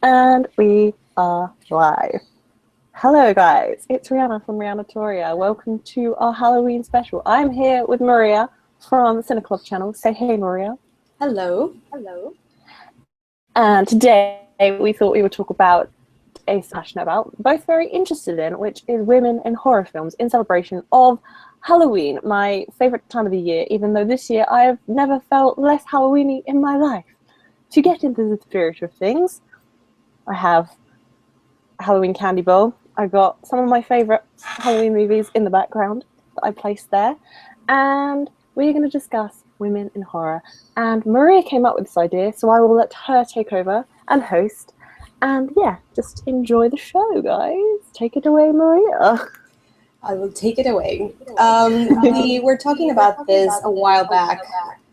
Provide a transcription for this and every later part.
And we are live. Hello, guys. It's Rihanna from Rihanna. Welcome to our Halloween special. I'm here with Maria from CineClub Channel. Say hey, Maria. Hello. Hello. And today we thought we would talk about a passionate about, both very interested in, which is women in horror films in celebration of Halloween, my favorite time of the year, even though this year I have never felt less Halloweeny in my life. To get into the spirit of things, I have a Halloween candy bowl. I've got some of my favorite Halloween movies in the background that I placed there. And we're going to discuss women in horror. And Maria came up with this idea, so I will let her take over and host. And yeah, just enjoy the show, guys. Take it away, Maria. I will take it away. We were talking about this a while back,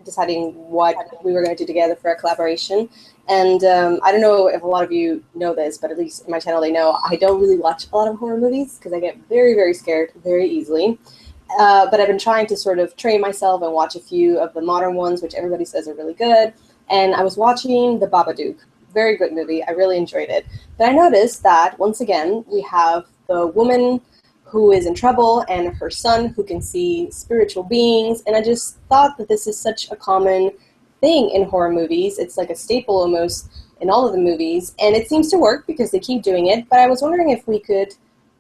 deciding what we were going to do together for a collaboration. And I don't know if a lot of you know this, but at least in my channel they know I don't really watch a lot of horror movies because I get very, very scared very easily. But I've been trying to sort of train myself and watch a few of the modern ones, which everybody says are really good. And I was watching The Babadook. Very good movie. I really enjoyed it. But I noticed that, once again, we have the woman who is in trouble and her son who can see spiritual beings. And I just thought that this is such a common thing in horror movies. It's like a staple almost in all of the movies. And it seems to work because they keep doing it. But I was wondering if we could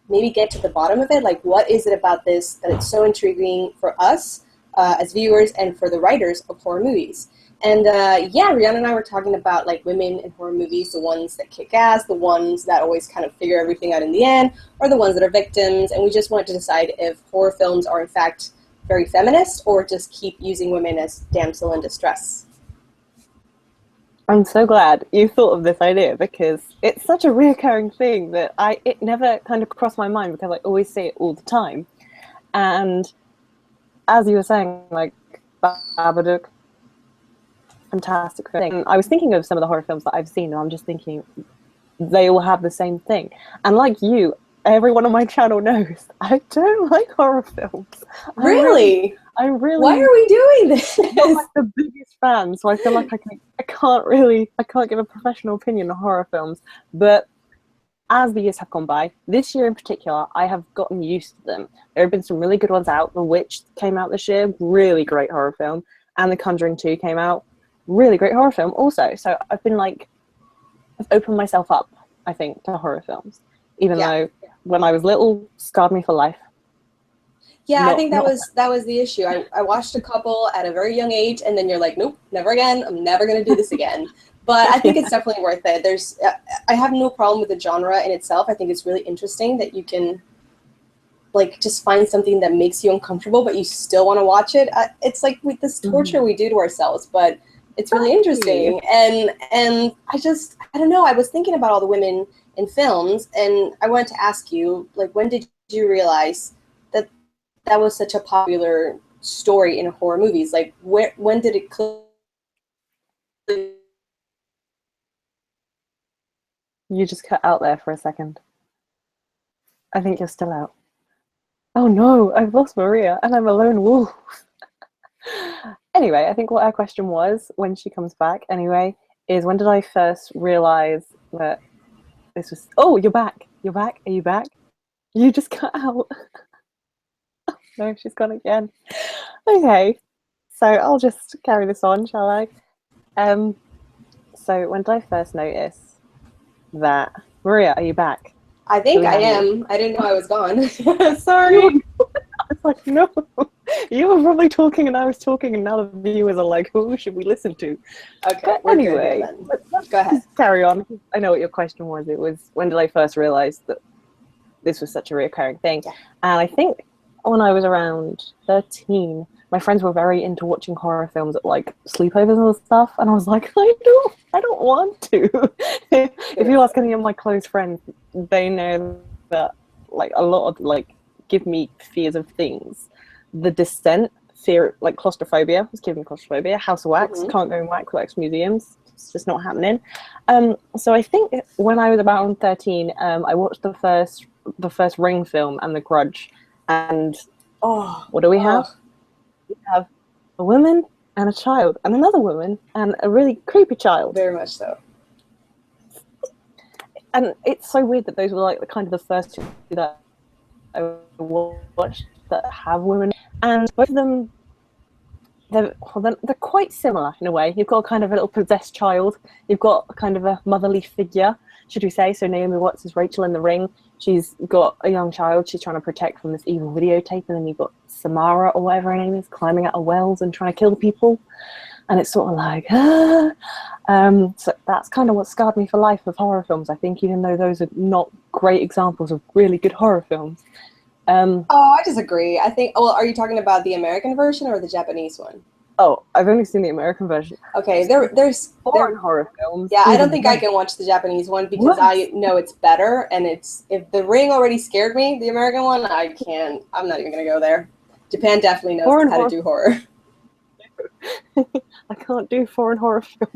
maybe get to the bottom of it. Like, what is it about this that it's so intriguing for us as viewers and for the writers of horror movies? And yeah, Rihanna and I were talking about like women in horror movies, the ones that kick ass, the ones that always kind of figure everything out in the end, or the ones that are victims. And we just wanted to decide if horror films are in fact very feminist or just keep using women as damsel in distress. I'm so glad you thought of this idea because it's such a reoccurring thing that it never kind of crossed my mind because I always say it all the time. And as you were saying, like Babadook, fantastic thing. I was thinking of some of the horror films that I've seen, and I'm just thinking they all have the same thing. And like you, everyone on my channel knows I don't like horror films. Really? I really. Why are we doing this? I'm not like the biggest fan, so I feel like I can't give a professional opinion on horror films. But as the years have gone by, this year in particular, I have gotten used to them. There have been some really good ones out. The Witch came out this year, really great horror film, and The Conjuring 2 came out, really great horror film also. So I've opened myself up, I think, to horror films, even though when I was little, scarred me for life. Yeah, I think that was the issue. I watched a couple at a very young age, and then you're like, nope, never again. I'm never going to do this again. But I think it's definitely worth it. I have no problem with the genre in itself. I think it's really interesting that you can like just find something that makes you uncomfortable, but you still want to watch it. It's like with this torture we do to ourselves, but it's really interesting. And I don't know. I was thinking about all the women in films, and I wanted to ask you, like, when did you realize that was such a popular story in horror movies? Like, when did it click? You just cut out there for a second. I think you're still out. Oh no, I've lost Maria and I'm a lone wolf. Anyway, I think what our question was when she comes back, anyway, is when did I first realize that this was... Oh, you're back. You're back. Are you back? You just cut out. No, she's gone again. Okay, so I'll just carry this on, shall I? So when did I first notice that... Maria, are you back? I think I am. I didn't know I was gone. Sorry. I was like, no. You were probably talking and I was talking, and now the viewers are like, who should we listen to? Okay, but anyway, let's go ahead. Carry on. I know what your question was. It was, when did I first realize that this was such a recurring thing? Yeah. And I think when I was around 13, my friends were very into watching horror films at like sleepovers and stuff, and I was like, I don't want to. If you ask any of my close friends, they know that like a lot of like give me fears of things. The Descent, fear, like claustrophobia, was giving me claustrophobia. House of Wax, can't go in wax museums. It's just not happening. So I think when I was about 13, I watched the first Ring film and The Grudge. And what do we have? We have a woman and a child and another woman and a really creepy child. Very much so. and it's so weird that those were like the kind of the first two that I watched that have women, and both of them they're quite similar in a way. You've got kind of a little possessed child. You've got kind of a motherly figure, should we say? So Naomi Watts is Rachel in The Ring. She's got a young child she's trying to protect from this evil videotape, and then you've got Samara or whatever her name is climbing out of wells and trying to kill people. And it's sort of like, ah. So that's kind of what scarred me for life with horror films, I think, even though those are not great examples of really good horror films. I disagree. I think, well, are you talking about the American version or the Japanese one? Oh, I've only seen the American version. Okay, there's foreign horror films. Yeah, I don't think I can watch the Japanese one because I know it's better, and if The Ring already scared me, the American one, I can't. I'm not even gonna go there. Japan definitely knows how to do horror. I can't do foreign horror films.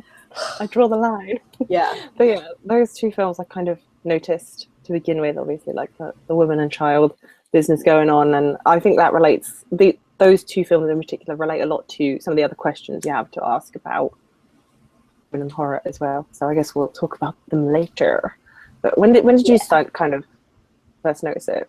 I draw the line. Yeah. But yeah, those two films I kind of noticed to begin with, obviously, like the woman and child business going on, and I think that relates, those two films in particular relate a lot to some of the other questions you have to ask about women and horror as well. So I guess we'll talk about them later. But when did you start kind of first notice it?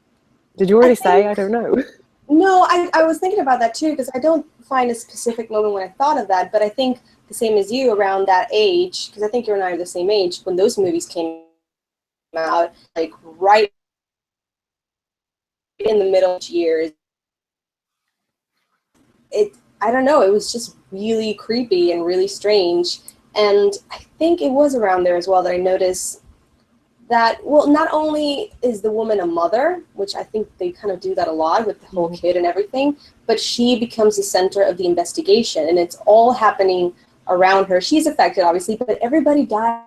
Did you already say? I don't know. No, I was thinking about that too, because I don't find a specific moment when I thought of that, but I think the same as you around that age, because I think you and I are the same age, when those movies came out, like right in the middle of years. I don't know, it was just really creepy and really strange. And I think it was around there as well that I noticed that, well, not only is the woman a mother, which I think they kind of do that a lot with the whole kid and everything, but she becomes the center of the investigation, and it's all happening around her. She's affected, obviously, but everybody dies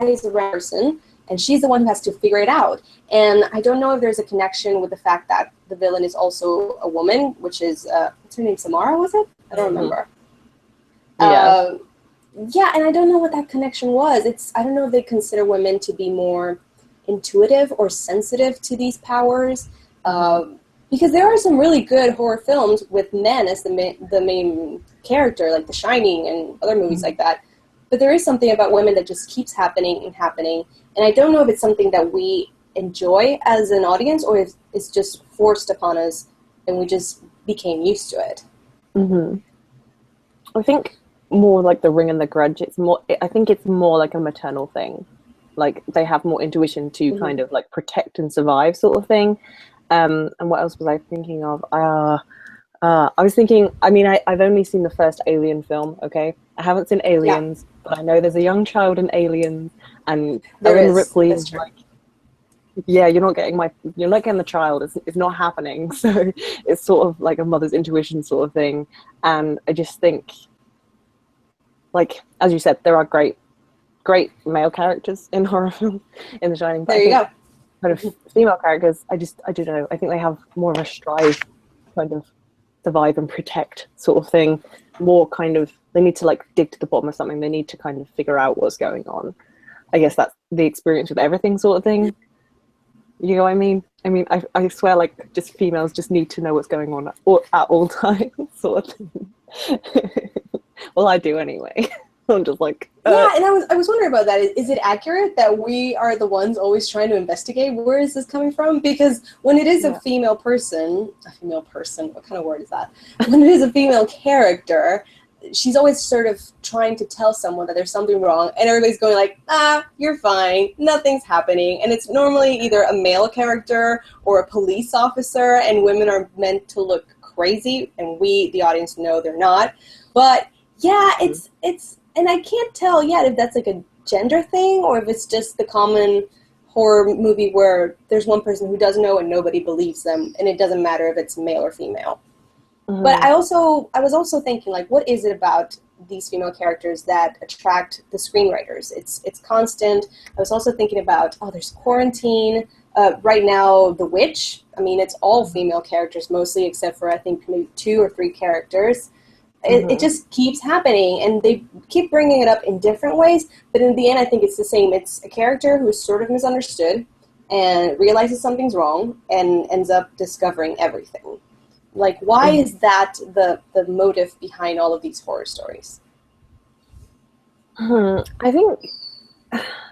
around her person, and she's the one who has to figure it out. And I don't know if there's a connection with the fact that the villain is also a woman, which is, what's her name, Samara, was it? I don't remember. Yeah. Yeah, and I don't know what that connection was. I don't know if they consider women to be more intuitive or sensitive to these powers. Because there are some really good horror films with men as the main character, like The Shining and other movies like that. But there is something about women that just keeps happening and happening. And I don't know if it's something that we enjoy as an audience or if it's just forced upon us and we just became used to it. I think more like The Ring and The Grudge, I think it's more like a maternal thing. Like they have more intuition to kind of like protect and survive sort of thing. And what else was I thinking of? I was thinking, I mean, I've only seen the first Alien film, okay? I haven't seen Aliens, but I know there's a young child in Aliens, and Ellen Ripley is like, yeah, you're not getting the child, it's not happening. So it's sort of like a mother's intuition sort of thing. And I just think, like, as you said, there are great male characters in horror films, in The Shining. There you go. Kind of female characters, I don't know. I think they have more of a strive kind of survive and protect sort of thing. More kind of, they need to like dig to the bottom of something. They need to kind of figure out what's going on. I guess that's the experience with everything sort of thing. You know what I mean? I mean, I swear, like, just females just need to know what's going on at all times sort of thing. Well, I do anyway. I'm just like... Yeah, and I was wondering about that. Is it accurate that we are the ones always trying to investigate where is this coming from? Because when it is a female person, what kind of word is that? When it is a female character, she's always sort of trying to tell someone that there's something wrong, and everybody's going like, you're fine, nothing's happening. And it's normally either a male character or a police officer, and women are meant to look crazy, and we, the audience, know they're not. But yeah, it's and I can't tell yet if that's like a gender thing or if it's just the common horror movie where there's one person who does know and nobody believes them, and it doesn't matter if it's male or female. But I was also thinking, like, what is it about these female characters that attract the screenwriters? It's constant. I was also thinking about, there's Quarantine. Right now, The Witch. I mean, it's all female characters mostly, except for I think maybe 2 or 3 characters. It just keeps happening, and they keep bringing it up in different ways, but in the end, I think it's the same. It's a character who is sort of misunderstood and realizes something's wrong and ends up discovering everything. Like, why is that the motive behind all of these horror stories? I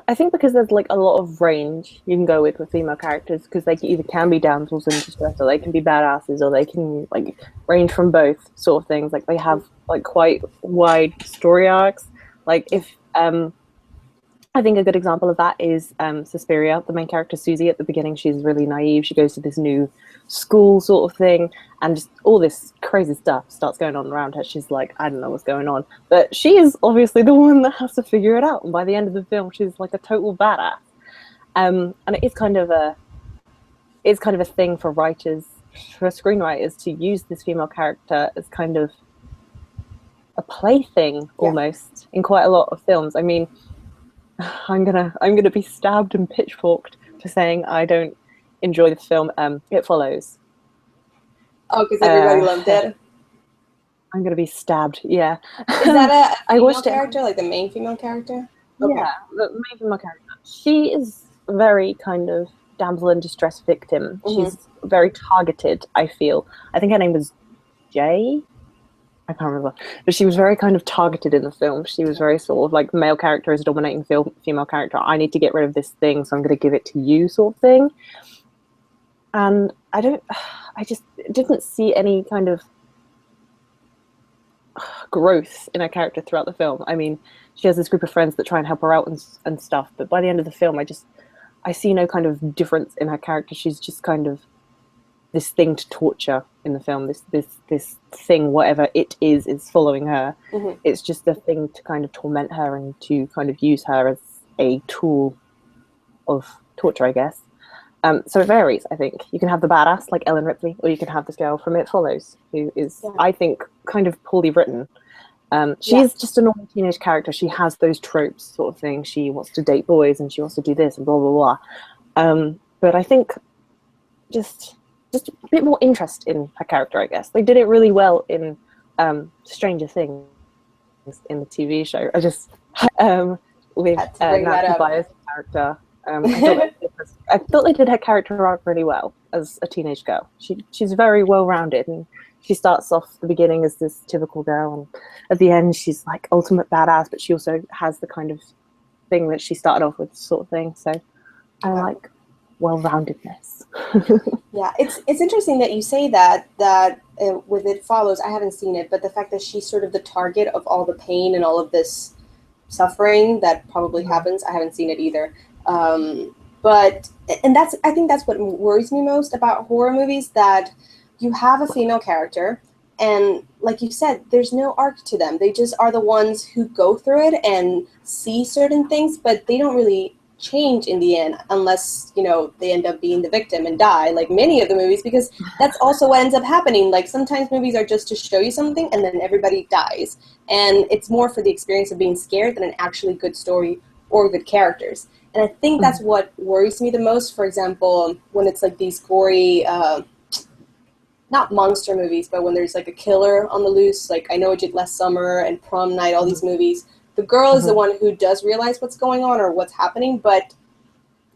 I think because there's like a lot of range you can go with female characters, because they either can be damsels in distress, or they can be badasses, or they can like range from both sort of things. Like they have like quite wide story arcs. Like if I think a good example of that is Suspiria, the main character Susie. At the beginning, she's really naive. She goes to this new school sort of thing, and just all this crazy stuff starts going on around her. She's like, I don't know what's going on. But she is obviously the one that has to figure it out. And by the end of the film, she's like a total badass. And it is kind of a thing for writers, for screenwriters, to use this female character as kind of a plaything almost in quite a lot of films. I mean, I'm gonna be stabbed and pitchforked for saying I don't enjoy the film It Follows. Oh, because everybody loved it. I'm gonna be stabbed. Yeah. Is that a female character, like the main female character? Okay. Yeah, the main female character. She is very kind of damsel in distress victim. She's very targeted, I feel. I think her name was Jay. I can't remember, but she was very kind of targeted in the film. She was very sort of like, male character is a dominating female character. I need to get rid of this thing, so I'm going to give it to you, sort of thing. And I just didn't see any kind of growth in her character throughout the film. I mean, she has this group of friends that try and help her out and stuff, but by the end of the film, I see no kind of difference in her character. She's just kind of this thing to torture in the film. This thing, whatever it is following her. It's just a thing to kind of torment her and to kind of use her as a tool of torture, I guess. So it varies, I think. You can have the badass like Ellen Ripley, or you can have this girl from It Follows, who is, I think, kind of poorly written. She's just a normal teenage character. She has those tropes, sort of thing. She wants to date boys and she wants to do this and blah, blah, blah. But I think just a bit more interest in her character, I guess. They did it really well in Stranger Things, in the TV show. I just, with Nancy Byers' character, I thought they did her character arc really well as a teenage girl. She's very well-rounded, and she starts off the beginning as this typical girl, and at the end she's like ultimate badass, but she also has the kind of thing that she started off with, sort of thing. So I like well-roundedness. Yeah, it's interesting that you say that with It Follows. I haven't seen it, but the fact that she's sort of the target of all the pain and all of this suffering that probably happens. I haven't seen it either. But I think that's what worries me most about horror movies, that you have a female character, and like you said, there's no arc to them. They just are the ones who go through it and see certain things, but they don't really change in the end, unless, you know, they end up being the victim and die, like many of the movies, because that's also what ends up happening. Like, sometimes movies are just to show you something and then everybody dies, and it's more for the experience of being scared than an actually good story or good characters. And I think that's what worries me the most. For example, when it's like these gory, not monster movies, but when there's like a killer on the loose, like I Know It Did Last Summer and Prom Night, all these movies, the girl is the one who does realize what's going on or what's happening, but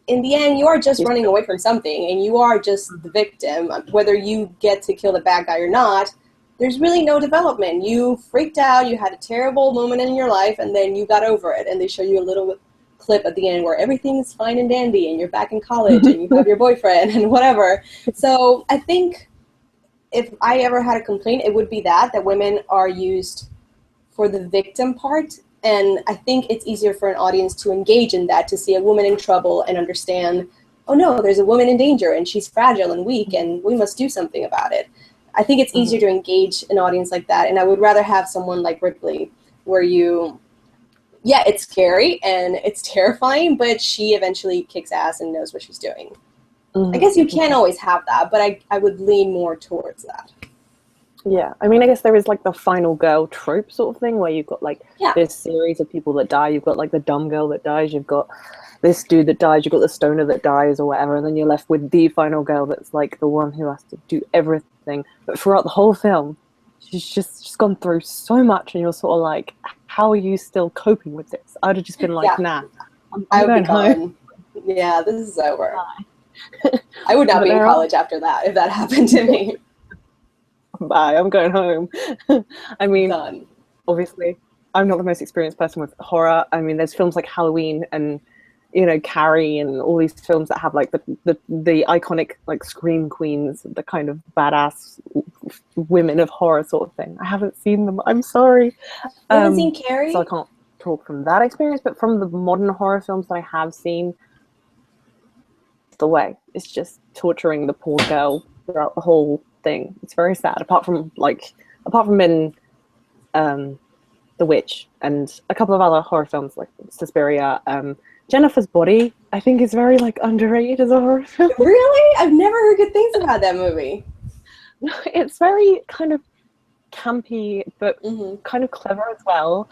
in the end, you are just running away from something, and you are just the victim. Whether you get to kill the bad guy or not, there's really no development. You freaked out, you had a terrible moment in your life, and then you got over it, and they show you a little clip at the end where everything's fine and dandy, and you're back in college, and you have your boyfriend, and whatever. So I think if I ever had a complaint, it would be that women are used for the victim part. And I think it's easier for an audience to engage in that, to see a woman in trouble and understand, oh no, there's a woman in danger and she's fragile and weak and we must do something about it. I think it's easier to engage an audience like that. And I would rather have someone like Ripley, where it's scary and it's terrifying, but she eventually kicks ass and knows what she's doing. I guess you can't always have that, but I would lean more towards that. Yeah, I mean, I guess there is like the final girl trope sort of thing, where you've got like this series of people that die. You've got like the dumb girl that dies. You've got this dude that dies. You've got the stoner that dies or whatever. And then you're left with the final girl that's like the one who has to do everything. But throughout the whole film, she's gone through so much, and you're sort of like, how are you still coping with this? I'd have just been like, nah, I'm going home. Yeah, this is over. I would not be in college after that if that happened to me. Bye, I'm going home. I mean, obviously, I'm not the most experienced person with horror. I mean, there's films like Halloween and, you know, Carrie and all these films that have like the iconic like scream queens, the kind of badass women of horror sort of thing. I haven't seen them. I'm sorry. You haven't seen Carrie? So I can't talk from that experience, but from the modern horror films that I have seen, the way it's just torturing the poor girl throughout the whole thing. It's very sad. Apart from in The Witch and a couple of other horror films like Suspiria, Jennifer's Body, I think, is very like underrated as a horror film. Really? I've never heard good things about that movie. It's very kind of campy, but kind of clever as well.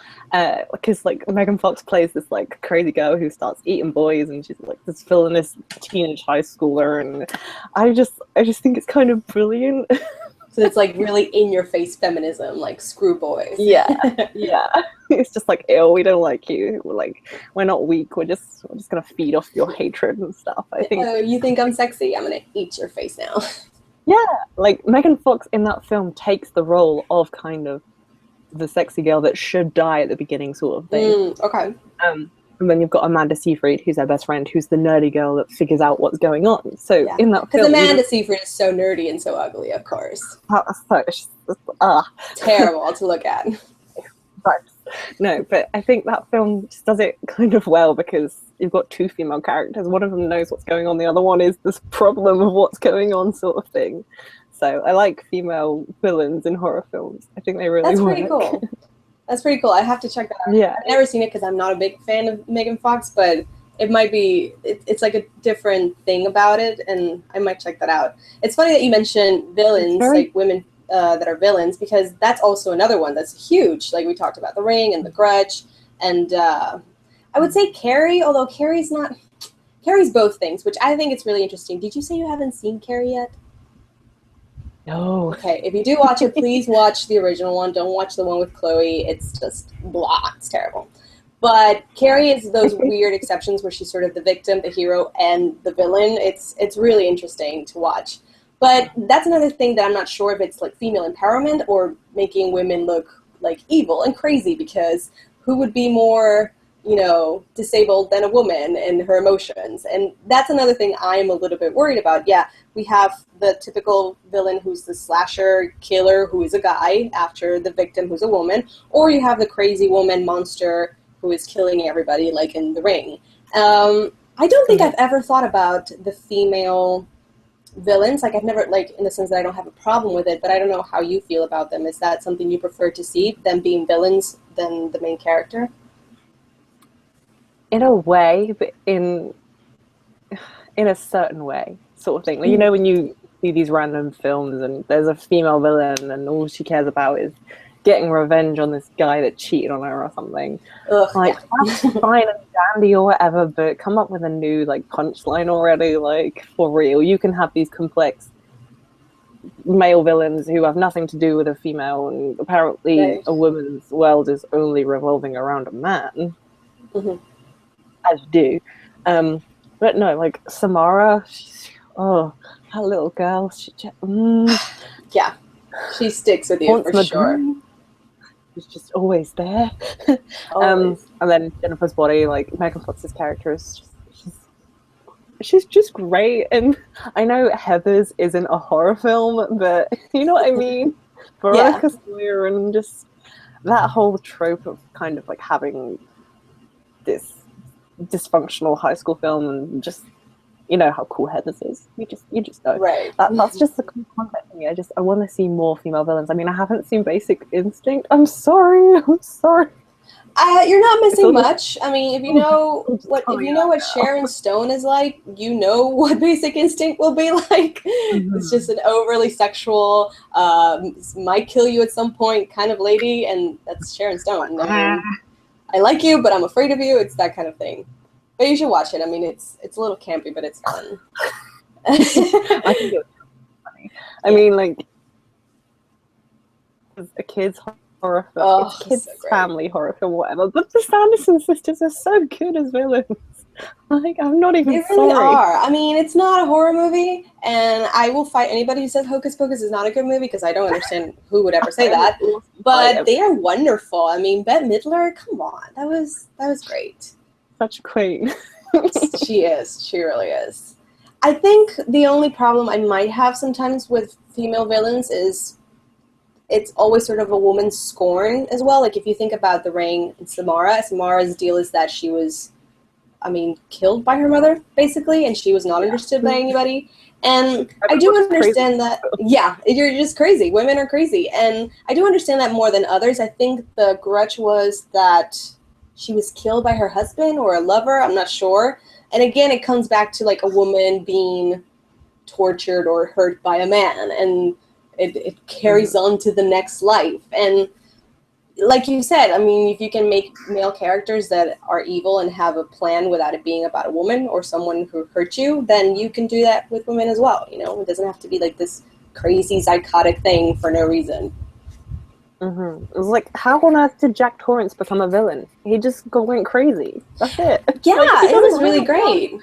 Because like Megan Fox plays this like crazy girl who starts eating boys, and she's like this villainous teenage high schooler, and I just think it's kind of brilliant. So it's like really in your face feminism, like screw boys. Yeah. It's just like, ew, we don't like you. We're not weak. We're just gonna feed off your hatred and stuff. I think. Oh, you think I'm sexy? I'm gonna eat your face now. Yeah, like Megan Fox in that film takes the role of kind of the sexy girl that should die at the beginning, sort of thing. Okay. And then you've got Amanda Seyfried, who's their best friend, who's the nerdy girl that figures out what's going on. So in that film, because Amanda Seyfried is so nerdy and so ugly, of course. Terrible to look at. No, but I think that film just does it kind of well because you've got two female characters. One of them knows what's going on. The other one is this problem of what's going on, sort of thing. So I like female villains in horror films. I think they really work. That's pretty cool. That's pretty cool. I have to check that out. Yeah. I've never seen it because I'm not a big fan of Megan Fox, but it might be, it's like a different thing about it, and I might check that out. It's funny that you mentioned villains, like women that are villains, because that's also another one that's huge. Like we talked about The Ring and The Grudge, and I would say Carrie, although Carrie's both things, which I think it's really interesting. Did you say you haven't seen Carrie yet? No. Okay, if you do watch it, please watch the original one. Don't watch the one with Chloe. It's just blah. It's terrible. But Carrie is those weird exceptions where she's sort of the victim, the hero, and the villain. It's really interesting to watch. But that's another thing that I'm not sure if it's like female empowerment or making women look like evil and crazy, because who would be more, disabled than a woman in her emotions? And that's another thing I'm a little bit worried about. Yeah, we have the typical villain who's the slasher killer who is a guy after the victim who's a woman, or you have the crazy woman monster who is killing everybody, like in The Ring. I don't think I've ever thought about the female villains. Like I've never, like in the sense that I don't have a problem with it, but I don't know how you feel about them. Is that something you prefer to see, them being villains than the main character? In a way, but in a certain way, sort of thing. Like, when you see these random films and there's a female villain and all she cares about is getting revenge on this guy that cheated on her or something. That's fine and dandy or whatever, but come up with a new like punchline already, like for real. You can have these complex male villains who have nothing to do with a female, and apparently a woman's world is only revolving around a man. As you do. But no, like Samara, that little girl, yeah, she sticks with you for sure. She's just always there. And then Jennifer's Body, like Megan Fox's character is she's just great. And I know Heathers isn't a horror film, but you know what I mean? Veronica Sawyer, and just that whole trope of kind of like having this dysfunctional high school film, and just how cool Heathers is. You just know. Right. That's just the cool concept for me. I want to see more female villains. I mean, I haven't seen Basic Instinct. I'm sorry. You're not missing much. I mean, if you know what Sharon Stone is like, you know what Basic Instinct will be like. It's just an overly sexual, might kill you at some point kind of lady, and that's Sharon Stone. I mean, I like you, but I'm afraid of you. It's that kind of thing. But you should watch it. I mean, it's a little campy, but it's fun. I think it was funny. I mean, like, it's a kid's horror film. It's a kid's family horror film, whatever. But the Sanderson sisters are so good as villains. Like, I'm not even They really sorry. are. I mean, it's not a horror movie, and I will fight anybody who says Hocus Pocus is not a good movie because I don't understand who would ever say that. But they are wonderful. I mean, Bette Midler, come on, that was great. Such a queen. She is. She really is. I think the only problem I might have sometimes with female villains is it's always sort of a woman's scorn as well. Like if you think about The Ring and Samara's deal is that she was, I mean, killed by her mother, basically, and she was not understood by anybody. And I do understand that, yeah, you're just crazy. Women are crazy. And I do understand that more than others. I think the grudge was that she was killed by her husband or a lover. I'm not sure. And again, it comes back to like a woman being tortured or hurt by a man. And it carries on to the next life. And like you said, I mean, if you can make male characters that are evil and have a plan without it being about a woman or someone who hurt you, then you can do that with women as well. You know, it doesn't have to be like this crazy psychotic thing for no reason. It was like, how on earth did Jack Torrance become a villain? He just went crazy. That's it. Yeah, like, it was really great.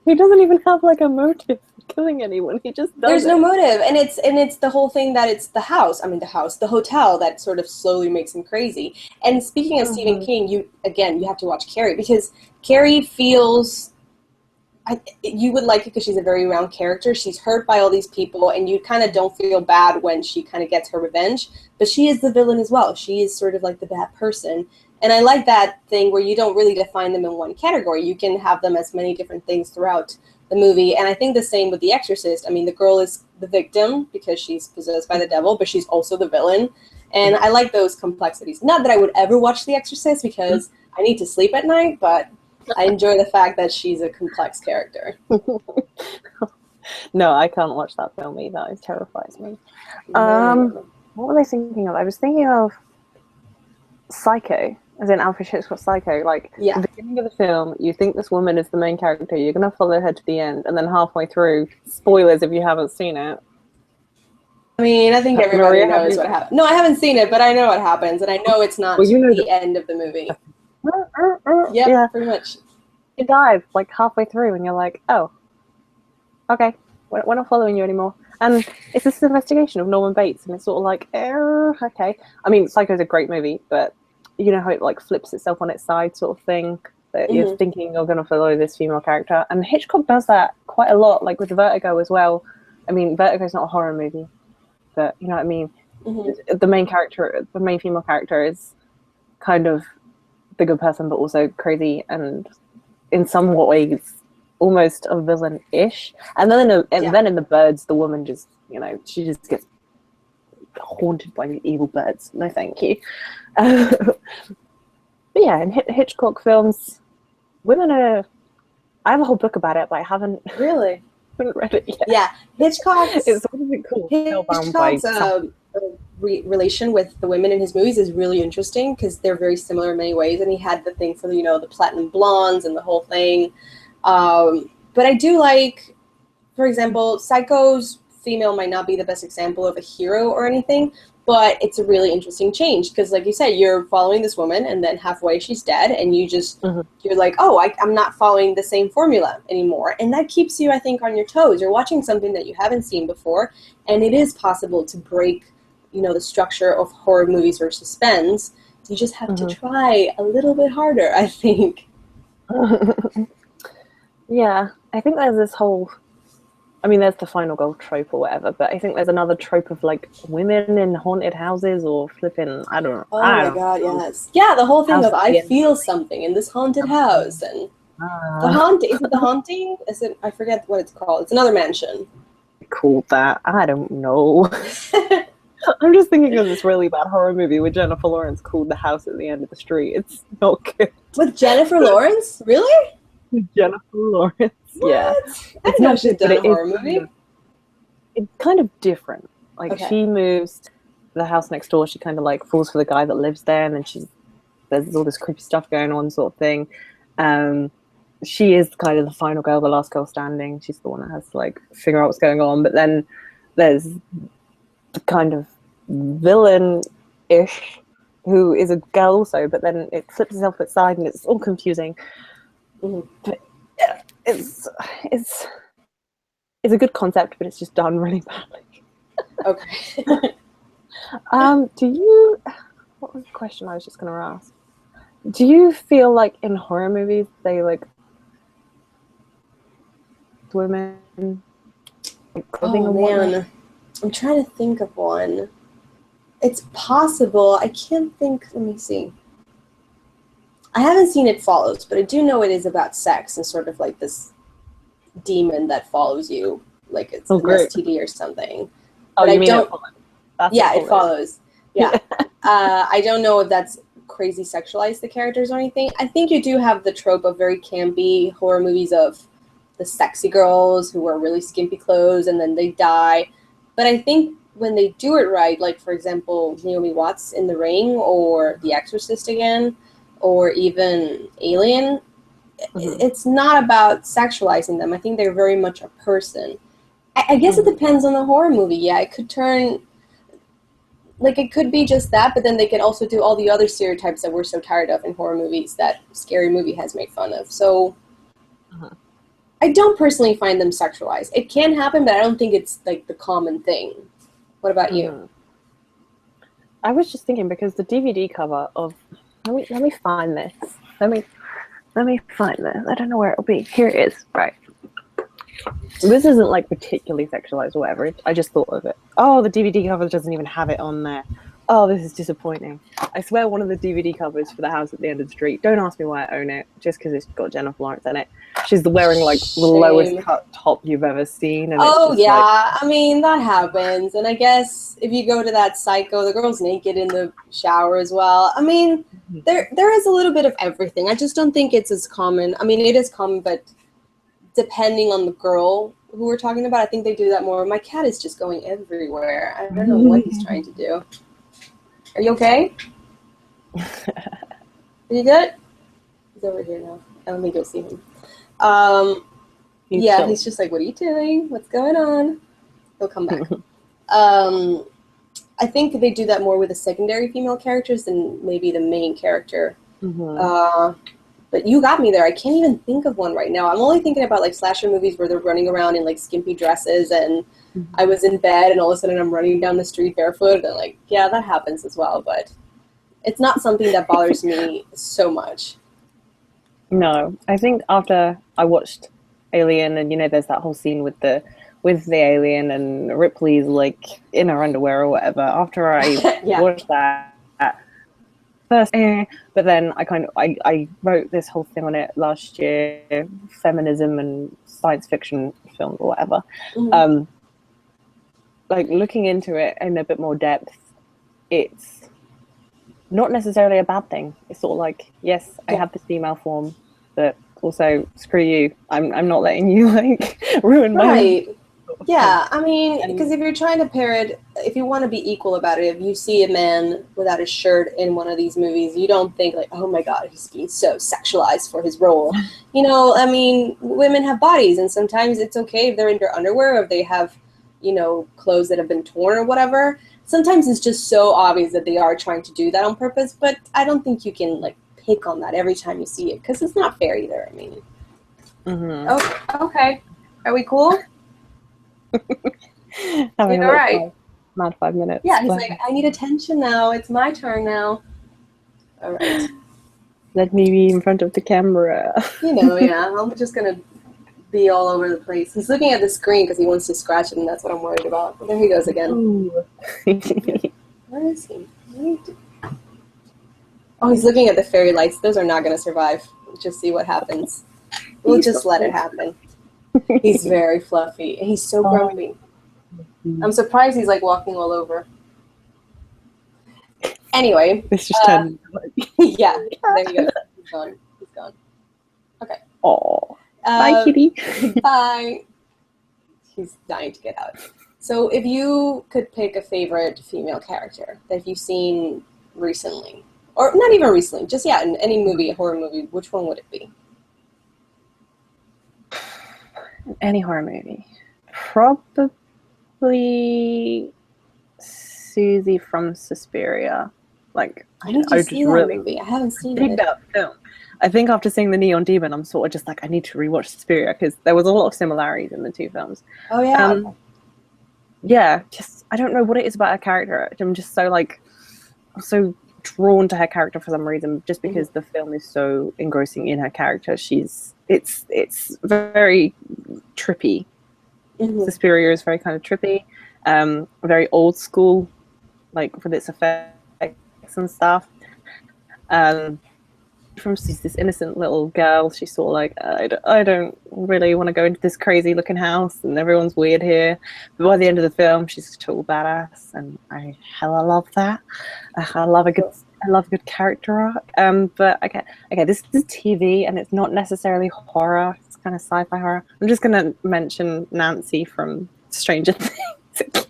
He doesn't even have like a motive for killing anyone. He just does. There's no motive, and it's the whole thing that it's the hotel that sort of slowly makes him crazy. And speaking of Stephen King, you have to watch Carrie because Carrie feels. You would like it because she's a very round character. She's hurt by all these people, and you kind of don't feel bad when she kind of gets her revenge. But she is the villain as well. She is sort of like the bad person. And I like that thing where you don't really define them in one category. You can have them as many different things throughout the movie. And I think the same with The Exorcist. I mean, the girl is the victim because she's possessed by the devil, but she's also the villain. And I like those complexities. Not that I would ever watch The Exorcist because I need to sleep at night, but I enjoy the fact that she's a complex character. No, I can't watch that film either. It terrifies me. What was I thinking of? I was thinking of Psycho, as in Alfred Hitchcock's Psycho. Like, at the beginning of the film, you think this woman is the main character. You're going to follow her to the end. And then halfway through, spoilers if you haven't seen it. I mean, I think everybody knows what happens. No, I haven't seen it, but I know what happens. And I know it's not the end of the movie. Yeah, pretty much. He dies like halfway through, and you're like, oh, okay, we're not following you anymore. And it's this investigation of Norman Bates, and it's sort of like, okay. I mean, Psycho's a great movie, but you know how it like flips itself on its side, sort of thing. That you're thinking you're going to follow this female character, and Hitchcock does that quite a lot, like with Vertigo as well. I mean, Vertigo's not a horror movie, but you know what I mean. The main female character, is kind of the good person, but also crazy, and in some ways almost a villain-ish. And then in the Birds, the woman just, she just gets haunted by the evil birds. No, thank you. But yeah, in Hitchcock films, women are. I have a whole book about it, but I haven't really read it yet. Yeah, Hitchcock's. It's really cool. Hitchcock's relation with the women in his movies is really interesting because they're very similar in many ways, and he had the thing for the platinum blondes and the whole thing. But I do like, for example, Psycho's female might not be the best example of a hero or anything, but it's a really interesting change because, like you said, you're following this woman and then halfway she's dead, and you just you're like, oh, I'm not following the same formula anymore, and that keeps you, I think, on your toes. You're watching something that you haven't seen before, and it is possible to break the structure of horror movies or suspense. You just have to try a little bit harder, I think. Yeah, I think there's this whole, there's the final girl trope or whatever, but I think there's another trope of like women in haunted houses or flipping, I don't know. Oh my god, yes. Yeah, the whole thing of I feel something in this haunted house, and the haunting, is it the haunting? I forget what it's called. It's another mansion. Called that? I don't know. I'm just thinking of this really bad horror movie with Jennifer Lawrence called The House at the End of the Street. It's not good. With Jennifer Lawrence? Really? With Jennifer Lawrence. What? Yeah. I didn't know she'd done a horror movie. It's kind of different. Like, she moves to the house next door. She kind of like falls for the guy that lives there, and then there's all this creepy stuff going on, sort of thing. She is kind of the final girl, the last girl standing. She's the one that has to like figure out what's going on. But then there's the kind of villain-ish who is a girl also, but then it flips itself its side and it's all confusing. But it's it's a good concept, but it's just done really badly. Okay. Do you? What was the question I was just going to ask? Do you feel like in horror movies they like women clothing Oh and whatnot? man, I'm trying to think of one. It's possible. I can't think. Let me see. I haven't seen It Follows, but I do know it is about sex and sort of like this demon that follows you, like it's an Great. STD or something. Oh, But you I mean don't. It Follows? That's Yeah, It Follows. Yeah. I don't know if that's crazy sexualized the characters or anything. I think you do have the trope of very campy horror movies of the sexy girls who wear really skimpy clothes and then they die. But I think when they do it right, like for example, Naomi Watts in The Ring or The Exorcist again, or even Alien, it's not about sexualizing them. I think they're very much a person. I guess it depends on the horror movie. Yeah, it could turn, like it could be just that, but then they can also do all the other stereotypes that we're so tired of in horror movies that Scary Movie has made fun of. So I don't personally find them sexualized. It can happen, but I don't think it's like the common thing. What about you? I was just thinking because the DVD cover of let me find this. Let me find this. I don't know where it'll be. Here it is. Right. This isn't like particularly sexualized or whatever. I just thought of it. Oh, the DVD cover doesn't even have it on there. Oh, this is disappointing. I swear one of the DVD covers for The House at the End of the Street. Don't ask me why I own it, just because it's got Jennifer Lawrence in it. She's wearing like the lowest cut top you've ever seen. And Oh, it's just, yeah. like, I mean, that happens. And I guess if you go to that Psycho, the girl's naked in the shower as well. I mean, there is a little bit of everything. I just don't think it's as common. I mean, it is common, but depending on the girl who we're talking about, I think they do that more. My cat is just going everywhere. I don't know what he's trying to do. Are you okay? Are you good? He's over here now. Let me go see him. Yeah, he's just like, what are you doing? What's going on? He'll come back. I think they do that more with the secondary female characters than maybe the main character. But you got me there. I can't even think of one right now. I'm only thinking about like slasher movies where they're running around in like skimpy dresses and I was in bed and all of a sudden I'm running down the street barefoot. And like, yeah, that happens as well. But it's not something that bothers me so much. No, I think after I watched Alien and there's that whole scene with the alien and Ripley's like in her underwear or whatever. After I watched that first, but then I wrote this whole thing on it last year, feminism and science fiction films or whatever. Like looking into it in a bit more depth, it's not necessarily a bad thing. It's sort of like, yes, I have this female form, but also screw you. I'm not letting you like ruin my life. Yeah, I mean, because if you're trying to pair it, if you want to be equal about it, if you see a man without a shirt in one of these movies, you don't think like, oh my god, he's being so sexualized for his role. I mean, women have bodies, and sometimes it's okay if they're in their underwear or if they have, clothes that have been torn or whatever. Sometimes it's just so obvious that they are trying to do that on purpose, but I don't think you can like pick on that every time you see it because it's not fair either. I mean, okay, are we cool? Having all right. Mad 5 minutes. Yeah, he's like, I need attention now. It's my turn now. All right. Let me be in front of the camera. Yeah. I'm just gonna be all over the place. He's looking at the screen because he wants to scratch it, and that's what I'm worried about. But there he goes again. Where is he? Oh, he's looking at the fairy lights. Those are not going to survive. Just see what happens. We'll just let it happen. He's very fluffy. And he's so grumpy. I'm surprised he's like walking all over. Anyway. It's just turned. Yeah, there he goes. He's gone. He's gone. Okay. Oh. Bye, kitty. Bye. He's dying to get out. So if you could pick a favorite female character that you've seen recently, or not even recently, just in any movie, a horror movie, which one would it be? Any horror movie. Probably Susie from Suspiria. Like, I need to I see just that really movie. I haven't seen dig it. that film. I think after seeing The Neon Demon, I'm sort of just like, I need to rewatch Suspiria because there was a lot of similarities in the two films. Oh yeah. Yeah, just I don't know what it is about her character. I'm just so like, I'm so drawn to her character for some reason, just because the film is so engrossing in her character. It's very trippy. Suspiria is very kind of trippy, very old school, like with its effects and stuff. From she's this innocent little girl. She's sort of like, I don't really want to go into this crazy looking house, and everyone's weird here. But by the end of the film, she's a total badass, and I hella love that. I love a good character arc. But okay, this is TV, and it's not necessarily horror. It's kind of sci-fi horror. I'm just gonna mention Nancy from Stranger Things.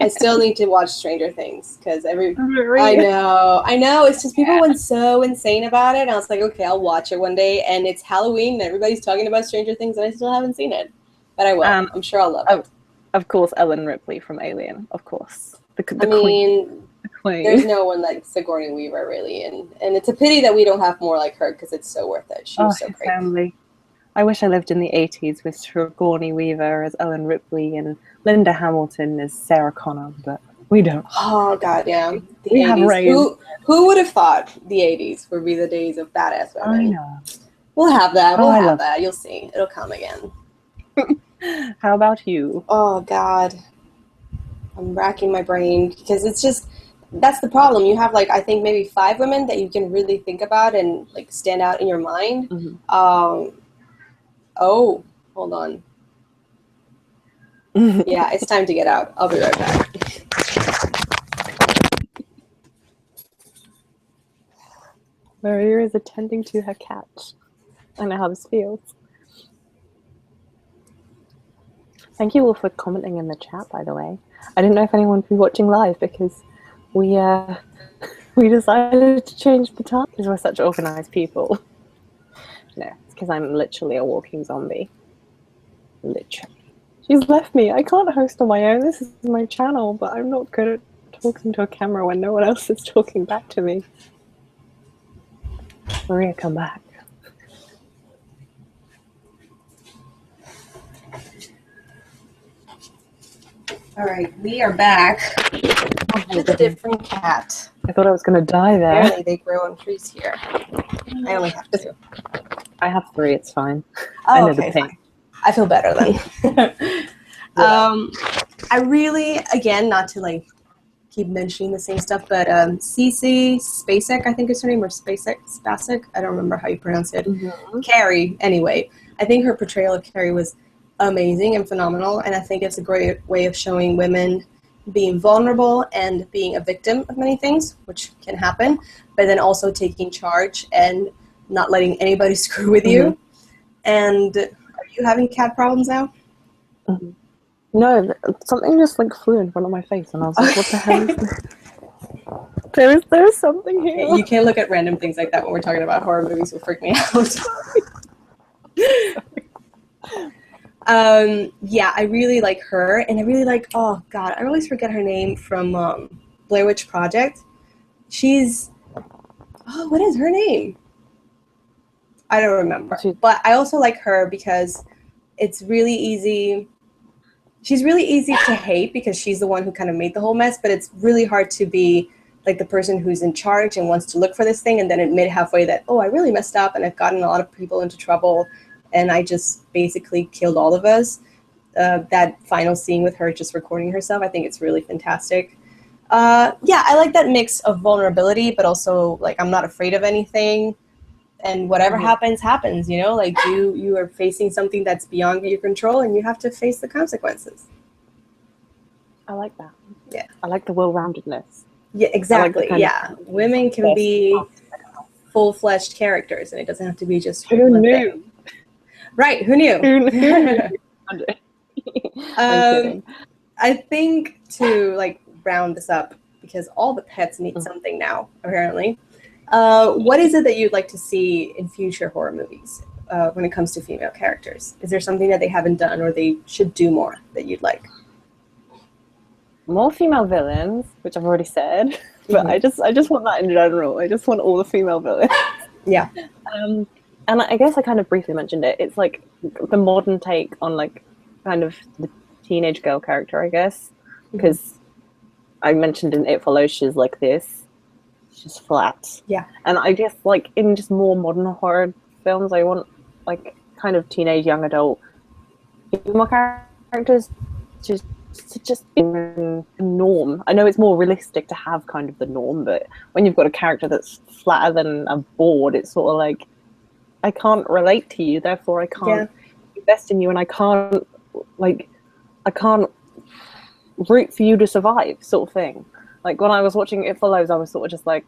I still need to watch Stranger Things because I know. It's just people went so insane about it. And I was like, okay, I'll watch it one day. And it's Halloween and everybody's talking about Stranger Things and I still haven't seen it. But I will. I'm sure I'll love it. Of course, Ellen Ripley from Alien. Of course. The queen. There's no one like Sigourney Weaver really. And it's a pity that we don't have more like her because it's so worth it. She was so great. Family. I wish I lived in the 80s with Sigourney Weaver as Ellen Ripley and Linda Hamilton as Sarah Connor, but we don't. Oh, God, yeah. The we 80s. Have who would have thought the 80s would be the days of badass women? I know. We'll have that. We'll have that. You'll see. It'll come again. How about you? Oh, God. I'm racking my brain because it's just, that's the problem. You have, like, I think maybe 5 women that you can really think about and, like, stand out in your mind. Oh, hold on. Yeah, it's time to get out. I'll be right back. Maria is attending to her cat. I know how this feels. Thank you all for commenting in the chat, by the way. I didn't know if anyone would be watching live because we decided to change the time because we're such organized people. No, it's because I'm literally a walking zombie. Literally. She's left me. I can't host on my own. This is my channel, but I'm not good at talking to a camera when no one else is talking back to me. Maria, come back. All right, we are back with a different cat. I thought I was going to die there. Apparently they grow on trees here. I only have 2. I have 3, it's fine. Oh, I know okay, the pain. fine. I feel better then. I really, again, not to like keep mentioning the same stuff, but Cece Spacek, I think is her name, or Spacek, I don't remember how you pronounce it. Carrie, anyway. I think her portrayal of Carrie was amazing and phenomenal, and I think it's a great way of showing women being vulnerable and being a victim of many things, which can happen, but then also taking charge and not letting anybody screw with you. And are you having cat problems now? No, something just like flew in front of my face, and I was like, "What the hell is this?" There's something here. You can't look at random things like that when we're talking about horror movies. Will freak me out. Yeah, I really like her, and I really like. Oh God, I always forget her name from Blair Witch Project. She's. Oh, what is her name? I don't remember. But I also like her because it's really easy. She's really easy to hate because she's the one who kind of made the whole mess, but it's really hard to be like the person who's in charge and wants to look for this thing and then admit halfway that, oh, I really messed up and I've gotten a lot of people into trouble and I just basically killed all of us. That final scene with her just recording herself, I think it's really fantastic. Yeah, I like that mix of vulnerability, but also like I'm not afraid of anything. And whatever happens, happens, you know? Like, you are facing something that's beyond your control, and you have to face the consequences. I like that. Yeah. I like the well-roundedness. Yeah, exactly, yeah. Women can be full-fledged characters, and it doesn't have to be just who one knew? thing. Right, who knew? Who knew? I think to, like, round this up, because all the pets need something now, apparently. What is it that you'd like to see in future horror movies when it comes to female characters? Is there something that they haven't done or they should do more that you'd like? More female villains, which I've already said. but I just want that in general. I just want all the female villains. Yeah. And I guess I kind of briefly mentioned it. It's like the modern take on like kind of the teenage girl character, I guess, because I mentioned in It Follows she's like this. She's flat. Yeah. And I guess like in just more modern horror films, I want like kind of teenage young adult female characters to just be the norm. I know it's more realistic to have kind of the norm, but when you've got a character that's flatter than a board, it's sort of like, I can't relate to you, therefore I can't invest in you, and I can't root for you to survive, sort of thing. Like when I was watching It Follows, I was sort of just like,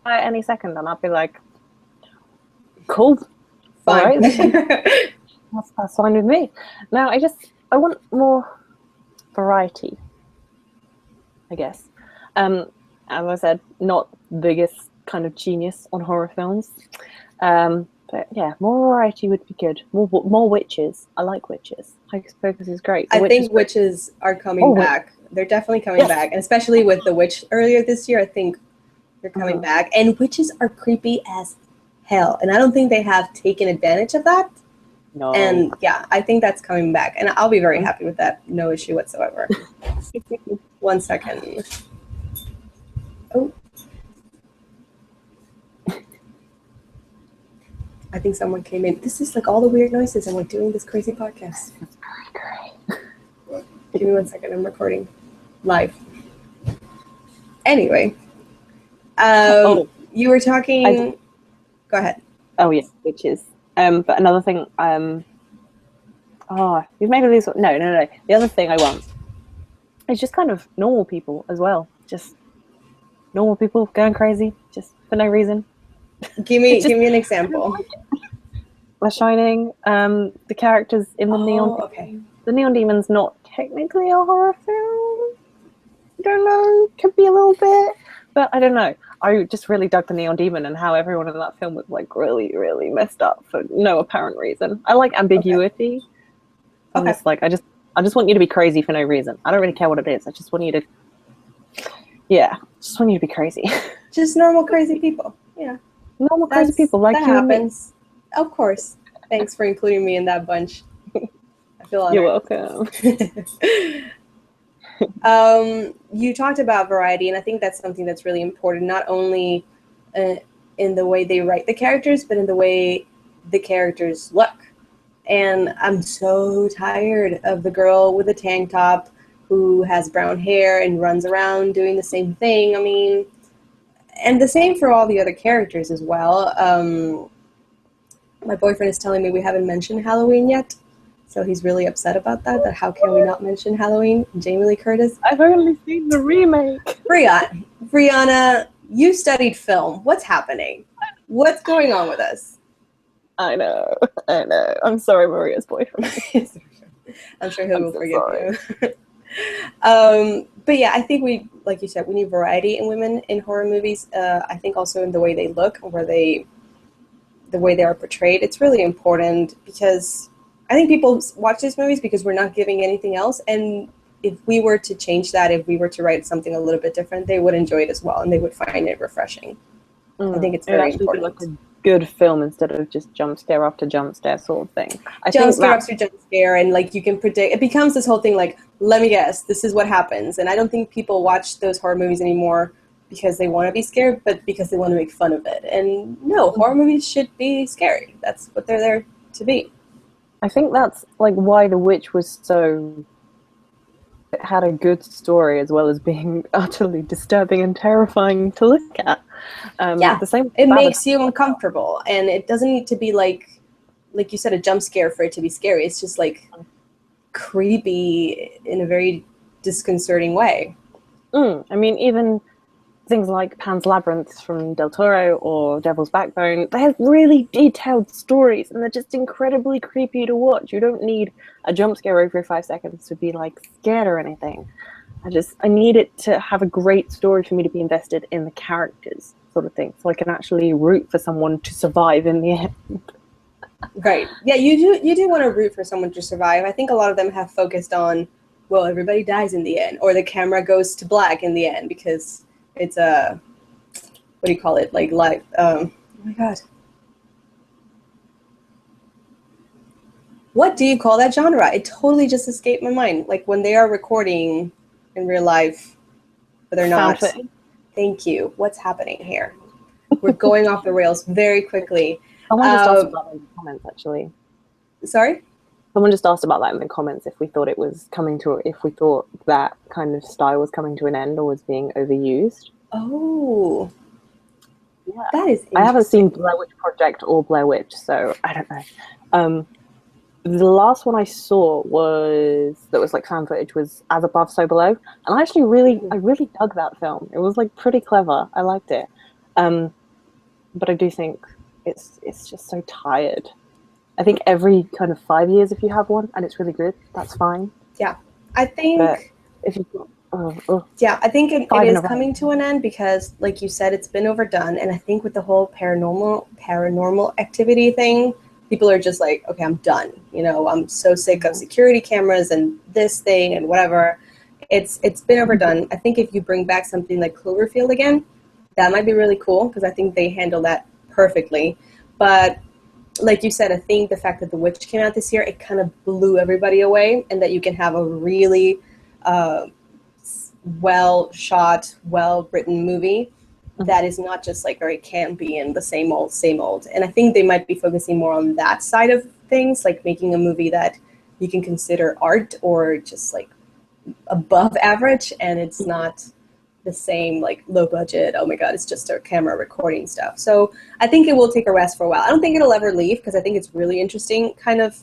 any second, and I'd be like, cool, fine. right. That's fine with me. Now I want more variety, I guess. As I said, not the biggest kind of genius on horror films. But yeah, more variety would be good. More witches. I like witches. Hocus Pocus is great. I think witches are coming back. They're definitely coming back. And especially with The Witch earlier this year, I think they're coming back. And witches are creepy as hell. And I don't think they have taken advantage of that. No. And yeah, I think that's coming back. And I'll be very happy with that. No issue whatsoever. 1 second. Oh. I think someone came in. This is like all the weird noises and we're doing this crazy podcast. That's very great. Give me 1 second. I'm recording live. Anyway. You were talking... Go ahead. Oh, yeah, witches. But another thing... you've made me lose... No. The other thing I want is just kind of normal people as well. Just normal people going crazy, just for no reason. Give me an example. The Shining, the characters in the Neon... Okay. The Neon Demon's not technically a horror film. I don't know. Could be a little bit. But I don't know. I just really dug the Neon Demon and how everyone in that film was like really, really messed up for no apparent reason. I like ambiguity. I'm just like, I just want you to be crazy for no reason. I don't really care what it is. I just want you to... Yeah. Just want you to be crazy. Just normal crazy people. Yeah. Normal crazy people like that you happens. Of course. Thanks for including me in that bunch. I feel honored. You're welcome. You talked about variety, and I think that's something that's really important, not only in the way they write the characters, but in the way the characters look. And I'm so tired of the girl with a tank top who has brown hair and runs around doing the same thing. I mean, and the same for all the other characters as well. My boyfriend is telling me we haven't mentioned Halloween yet, so he's really upset about that how can we not mention Halloween? Jamie Lee Curtis. I've only seen the remake. Brianna, you studied film. What's happening? What's going on with us? I know. I'm sorry, Maria's boyfriend. I'm sure he will forgive you. But yeah, I think we, like you said, we need variety in women in horror movies. I think also in the way they look, the way they are portrayed. It's really important because I think people watch these movies because we're not giving anything else. And if we were to change that, if we were to write something a little bit different, they would enjoy it as well and they would find it refreshing. I think it's very important. Like a good film instead of just jump scare after jump scare sort of thing. Jump scare after jump scare, and like you can predict. It becomes this whole thing like, let me guess, this is what happens. And I don't think people watch those horror movies anymore because they want to be scared, but because they want to make fun of it. And no, horror movies should be scary. That's what they're there to be. I think that's like why The Witch was so... It had a good story as well as being utterly disturbing and terrifying to look at. The same. It makes you uncomfortable, and it doesn't need to be like you said, a jump scare for it to be scary. It's just like creepy in a very disconcerting way. I mean, even things like Pan's Labyrinth from Del Toro or Devil's Backbone, they have really detailed stories and they're just incredibly creepy to watch. You don't need a jump scare every 5 seconds to be like scared or anything. I need it to have a great story for me to be invested in the characters, sort of thing, so I can actually root for someone to survive in the end. Right. Yeah, you do want to root for someone to survive. I think a lot of them have focused on, well, everybody dies in the end, or the camera goes to black in the end, because It's a, what do you call it? Like live. Oh my god. What do you call that genre? It totally just escaped my mind. Like when they are recording in real life, but they're not. Thank you. What's happening here? We're going off the rails very quickly. Someone just asked about that in the comments, actually. Sorry? Someone just asked about that in the comments, if we thought it was coming to, if we thought that kind of style was coming to an end or was being overused. Oh. Yeah. That is interesting. I haven't seen Blair Witch Project or Blair Witch, so I don't know. The last one I saw that was like fan footage was As Above, So Below, and I actually really dug that film. It was like pretty clever. I liked it, but I do think it's just so tired. I think every kind of 5 years, if you have one and it's really good, that's fine. Yeah, I think. But if you yeah, I think it is coming to an end because, like you said, it's been overdone, and I think with the whole paranormal activity thing, people are just like, okay, I'm done. You know, I'm so sick of security cameras and this thing and whatever. It's been overdone. I think if you bring back something like Cloverfield again, that might be really cool because I think they handle that perfectly. But like you said, I think the fact that The Witch came out this year, it kind of blew everybody away, and that you can have a really well shot, well written movie that is not just like very campy and the same old. And I think they might be focusing more on that side of things, like making a movie that you can consider art or just like above average, and it's not the same like low budget, oh my god, it's just a camera recording stuff. So I think it will take a rest for a while. I don't think it'll ever leave because I think it's really interesting kind of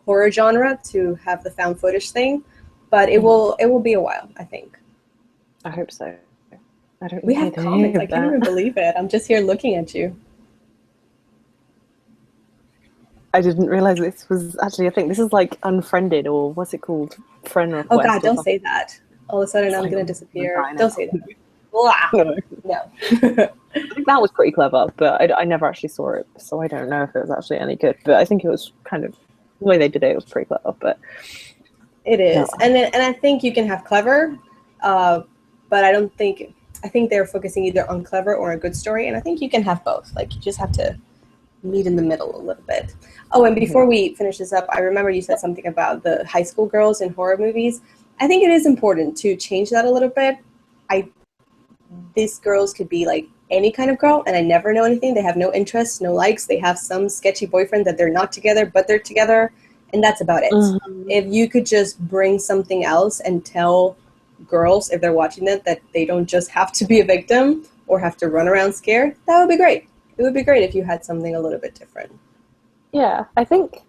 horror genre to have the found footage thing, but it will be a while, I think. I hope so. We have comments. I can't even believe it. I'm just here looking at you. I didn't realize this was actually a thing. This is like Unfriended, or what's it called? Friend request. Oh god, don't say that. All of a sudden I'm going to disappear. Don't say that. No. I think that was pretty clever, but I never actually saw it, so I don't know if it was actually any good. But I think it was kind of, the way they did it was pretty clever. But it is. No. And I think you can have clever, but I think they're focusing either on clever or a good story, and I think you can have both. Like, you just have to meet in the middle a little bit. Oh, and before we finish this up, I remember you said something about the high school girls in horror movies. I think it is important to change that a little bit. These girls could be like any kind of girl, and I never know anything. They have no interests, no likes. They have some sketchy boyfriend that they're not together, but they're together, and that's about it. Mm-hmm. If you could just bring something else and tell girls, if they're watching it, that they don't just have to be a victim or have to run around scared, that would be great. It would be great if you had something a little bit different. Yeah, I think,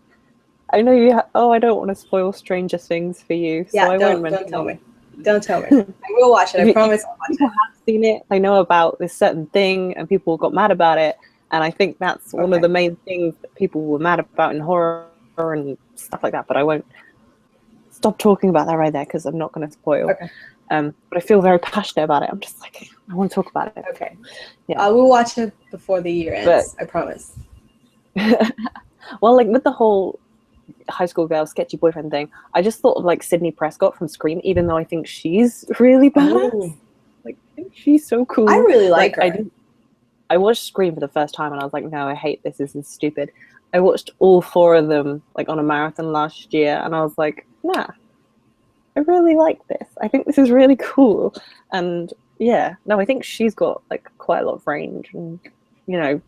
I know you I don't want to spoil Stranger Things for you, so I won't mention it. Tell me. Don't tell me. I will watch it, I promise I'll watch it. People have seen it, I know about this certain thing, and people got mad about it, and I think that's one of the main things that people were mad about in horror and stuff like that, but I won't stop talking about that right there because I'm not going to spoil. Okay. But I feel very passionate about it. I'm just like, I want to talk about it. Okay. Yeah. I will watch it before the year ends, I promise. Well, like with the whole high school girl sketchy boyfriend thing, I just thought of like Sydney Prescott from Scream, even though I think she's really badass. Oh. Like, I think she's so cool. I really like her. I watched Scream for the first time and I was like, no, I hate this. This is stupid. I watched all 4 of them like on a marathon last year, and I was like, nah, I really like this. I think this is really cool. And yeah, no, I think she's got like quite a lot of range and, you know,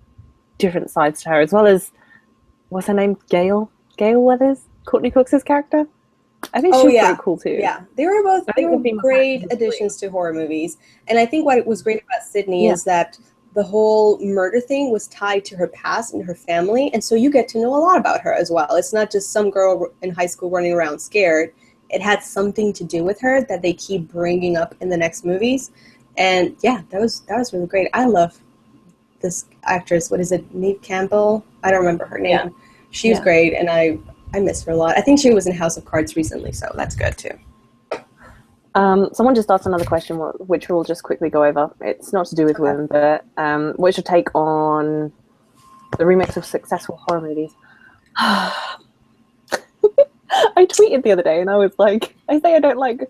different sides to her, as well as, what's her name? Gale Weathers, Courtney Cox's character. I think she's pretty cool too. Yeah, they were great additions to horror movies. And I think what was great about Sydney is that the whole murder thing was tied to her past and her family, and so you get to know a lot about her as well. It's not just some girl in high school running around scared. It had something to do with her that they keep bringing up in the next movies. And yeah, that was really great. I love this actress. What is it? Neve Campbell? I don't remember her name. Yeah. She was great, and I miss her a lot. I think she was in House of Cards recently, so that's good too. Someone just asked another question, which we'll just quickly go over. It's not to do with women, but what's your take on the remakes of successful horror movies? I tweeted the other day, and I was like, I say I don't like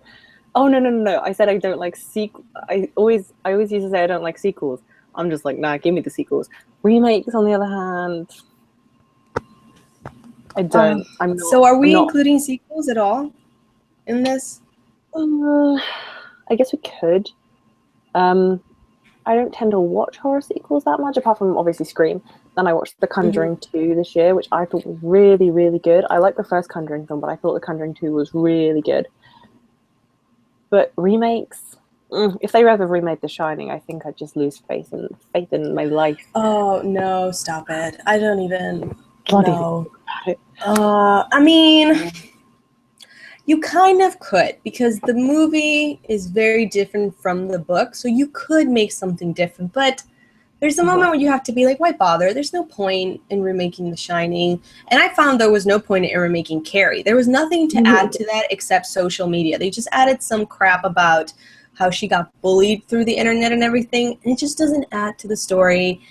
Oh no! I said I don't like sequel. I always used to say I don't like sequels. I'm just like, nah, give me the sequels. Remakes, on the other hand, I don't. I'm not. So are I'm we not. including sequels at all in this? I guess we could. Um, I don't tend to watch horror sequels that much, apart from obviously Scream. Then I watched The Mm-hmm. Conjuring 2 this year, which I thought was really, really good. I liked the first Conjuring film, but I thought The Conjuring 2 was really good. But remakes, if they ever remade The Shining, I think I'd just lose faith in my life. Oh no, stop it. I don't even Bloody know. about it. I mean, you kind of could, because the movie is very different from the book, so you could make something different, but there's a moment where you have to be like, why bother? There's no point in remaking The Shining. And I found there was no point in remaking Carrie. There was nothing to add to that except social media. They just added some crap about how she got bullied through the internet and everything, and it just doesn't add to the story.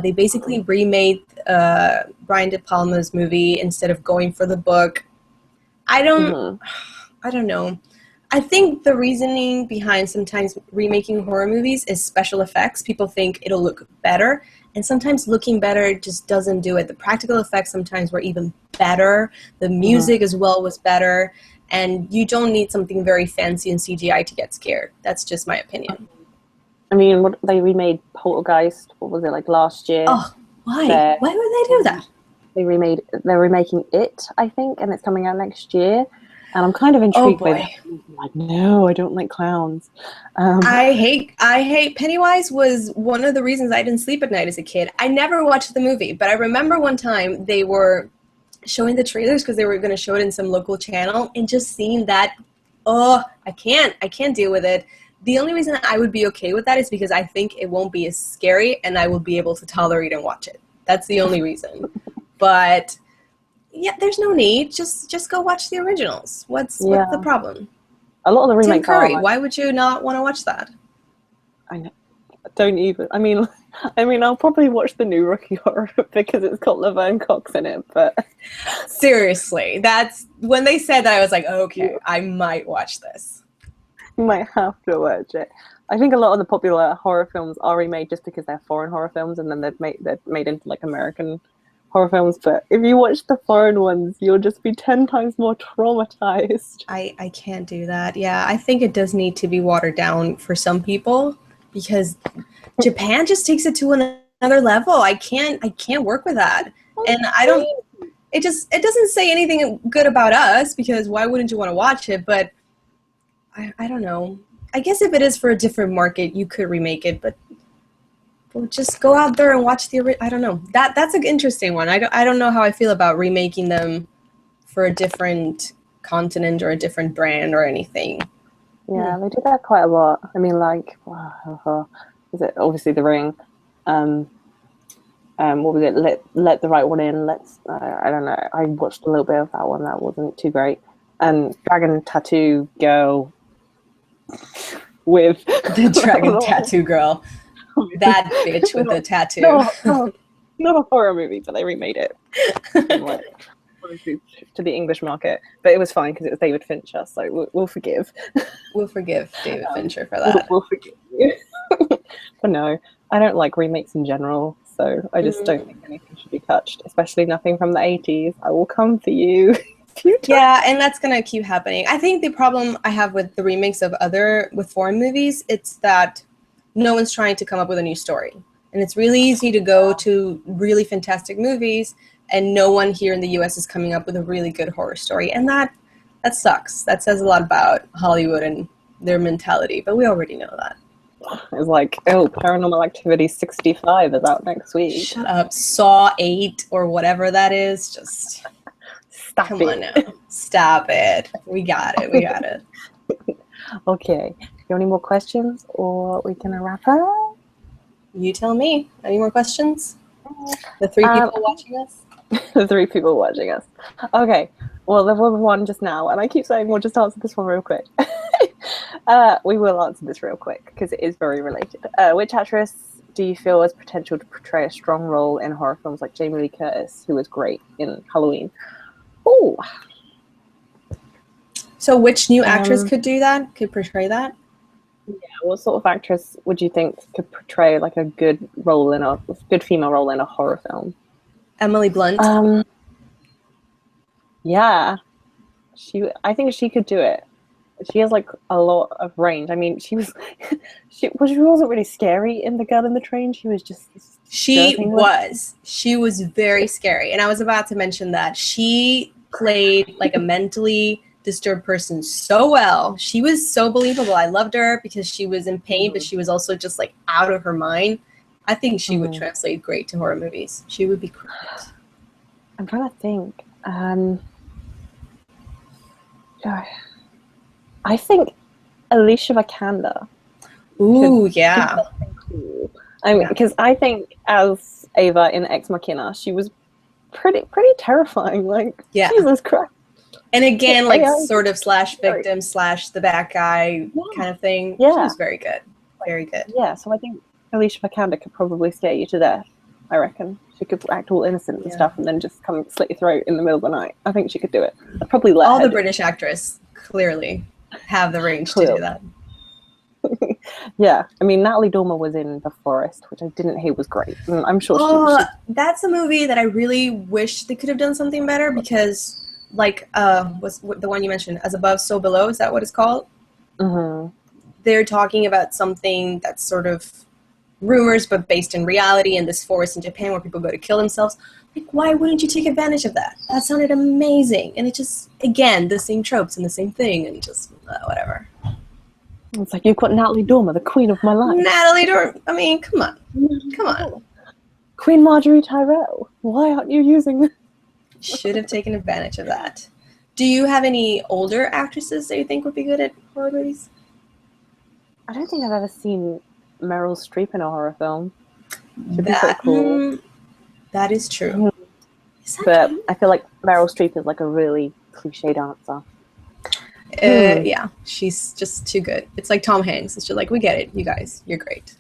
They basically remade Brian De Palma's movie instead of going for the book. I don't know. I think the reasoning behind sometimes remaking horror movies is special effects. People think it'll look better, and sometimes looking better just doesn't do it. The practical effects sometimes were even better. The music as well was better, and you don't need something very fancy in CGI to get scared. That's just my opinion. I mean, they remade Poltergeist. What was it, like last year? Oh, why? Why would they do that? They're remaking it, I think, and it's coming out next year. And I'm kind of Oh intrigued by boy. that. I'm like, no, I don't like clowns. I hate Pennywise was one of the reasons I didn't sleep at night as a kid. I never watched the movie, but I remember one time they were showing the trailers because they were going to show it in some local channel, and just seeing that, I can't deal with it. The only reason I would be okay with that is because I think it won't be as scary and I will be able to tolerate and watch it. That's the only reason. But yeah, there's no need. Just go watch the originals. What's the problem? A lot of the remakes Tim Curry, are. why would you not want to watch that? I know, don't even. I mean, I'll probably watch the new Rocky Horror because it's got Laverne Cox in it. But seriously, that's when they said that, I was like, okay, I might watch this. You might have to watch it. I think a lot of the popular horror films are remade just because they're foreign horror films, and then they're made into like American horror films. But if you watch the foreign ones, you'll just be 10 times more traumatized. I can't do that. Yeah, I think it does need to be watered down for some people, because Japan just takes it to another level. I can't work with that. And it doesn't say anything good about us, because why wouldn't you want to watch it? But I don't know. I guess if it is for a different market, you could remake it, but just go out there and watch I don't know. That's an interesting one. I don't know how I feel about remaking them for a different continent or a different brand or anything. Yeah, they do that quite a lot. I mean, like, is it obviously The Ring? What was it? Let the Right One In. I don't know. I watched a little bit of that one. That wasn't too great. Dragon Tattoo Girl with the Dragon Tattoo Girl. That bitch with the tattoo. Not a horror movie, but they remade it to the English market. But it was fine because it was David Fincher, so we'll forgive. We'll forgive David Fincher for that. We'll forgive you. But no, I don't like remakes in general, so I just don't think anything should be touched, especially nothing from the 80s. I will come for you. Yeah, and that's gonna keep happening. I think the problem I have with the remakes of with foreign movies, it's that no one's trying to come up with a new story. And it's really easy to go to really fantastic movies, and no one here in the US is coming up with a really good horror story. And that sucks. That says a lot about Hollywood and their mentality, but we already know that. It's like, Paranormal Activity 65 is out next week. Shut up. Saw 8 or whatever that is. Just come on now. Stop it. We got it. Okay. Do you have any more questions, or we can wrap up? You tell me. Any more questions? The 3 people watching us? The 3 people watching us. Okay. Well, there was one just now, and I keep saying we'll just answer this one real quick. We will answer this real quick because it is very related. Which actress do you feel has potential to portray a strong role in horror films like Jamie Lee Curtis, who was great in Halloween? Oh. So which new actress could do that? Could portray that? Yeah, what sort of actress would you think could portray like a good female role in a horror film? Emily Blunt. Yeah, I think she could do it. She has like a lot of range. I mean, she wasn't really scary in The Girl in the Train. She was just she was very scary, and I was about to mention that she played like a mentally disturbed person so well. She was so believable. I loved her because she was in pain, but she was also just like out of her mind. I think she would translate great to horror movies. She would be great. I'm trying to think. I think Alicia Vikander. Ooh, yeah. Cool. I mean, because I think as Ava in Ex Machina, she was pretty terrifying. Like, Jesus Christ. And again, like sort of slash victim slash the bad guy kind of thing. Yeah. She was very good. Very good. Yeah, so I think Alicia Vikander could probably scare you to death, I reckon. She could act all innocent and stuff and then just come and slit your throat in the middle of the night. I think she could do it. I'd probably let all her the British actors clearly have the range to do that. Yeah, I mean, Natalie Dormer was in The Forest, which I didn't hear was great. I'm sure that's a movie that I really wish they could have done something better because, like, was the one you mentioned, As Above, So Below, is that what it's called? Mm-hmm. They're talking about something that's sort of rumors but based in reality in this forest in Japan where people go to kill themselves. Like, why wouldn't you take advantage of that? That sounded amazing. And it just, again, the same tropes and the same thing and just, whatever. It's like, you've got Natalie Dormer, the queen of my life. Natalie Dormer, I mean, come on. Come on. Queen Marjorie Tyrell. Why aren't you using this? Should have taken advantage of that. Do you have any older actresses that you think would be good at horror movies? I don't think I've ever seen Meryl Streep in a horror film. Should be pretty cool. That is true. But I feel like Meryl Streep is like a really cliche dancer. Yeah, she's just too good. It's like Tom Hanks. It's just like, we get it, you guys. You're great.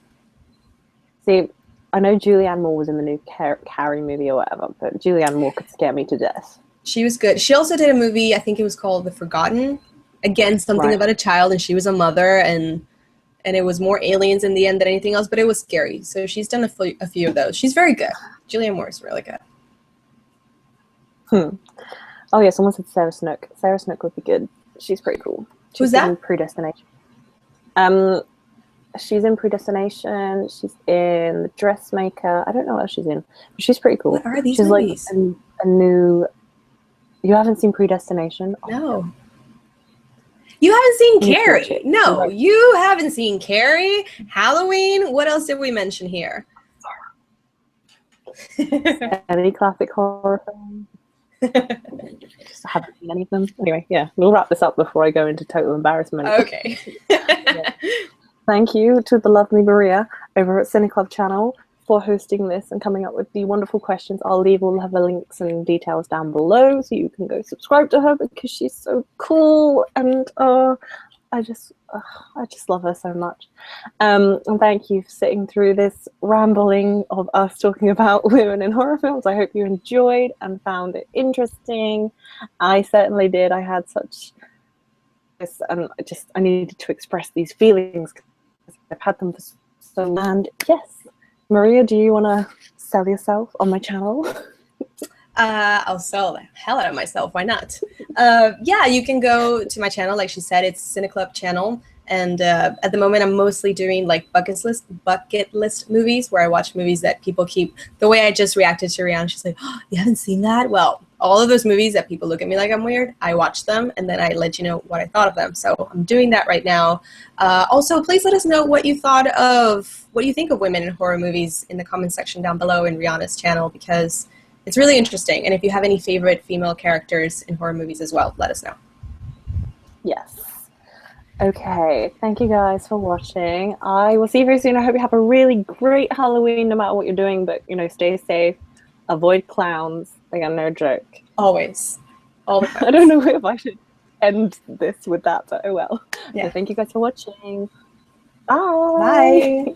See, I know Julianne Moore was in the new Carrie movie or whatever, but Julianne Moore could scare me to death. She was good. She also did a movie, I think it was called The Forgotten. Again, something about a child, and she was a mother, and it was more aliens in the end than anything else, but it was scary. So she's done a few of those. She's very good. Julianne Moore is really good. Oh yeah, someone said Sarah Snook. Sarah Snook would be good. She's pretty cool. Who's that? In Predestination. She's in Predestination. She's in The Dressmaker. I don't know what else she's in, but she's pretty cool. What are these she's movies? Like a new. You haven't seen Predestination? No. You haven't seen Carrie? No, you haven't seen Carrie. Halloween. What else did we mention here? Any classic horror film? Just haven't seen any of them. Anyway, yeah, we'll wrap this up before I go into total embarrassment. Okay. Thank you to the lovely Maria over at CineClub Channel for hosting this and coming up with the wonderful questions. I'll leave all of her links and details down below so you can go subscribe to her because she's so cool and I just love her so much. And thank you for sitting through this rambling of us talking about women in horror films. I hope you enjoyed and found it interesting. I certainly did. I had such this, and I needed to express these feelings because I've had them for so long. And yes, Maria, do you want to sell yourself on my channel? I'll sell the hell out of myself. Why not? Yeah, you can go to my channel. Like she said, it's CineClub Channel. And at the moment, I'm mostly doing like bucket list movies where I watch movies that people keep. The way I just reacted to Rihanna, she's like, "Oh, you haven't seen that?" Well, all of those movies that people look at me like I'm weird, I watch them and then I let you know what I thought of them. So I'm doing that right now. Also, please let us know what you think of women in horror movies in the comment section down below in Rihanna's channel because it's really interesting. And if you have any favorite female characters in horror movies as well, let us know. Yes. Okay. Thank you guys for watching. I will see you very soon. I hope you have a really great Halloween no matter what you're doing, but stay safe. Avoid clowns. Again, no joke. Always. All the time. I don't know if I should end this with that, but oh well. Yeah. So thank you guys for watching. Bye. Bye.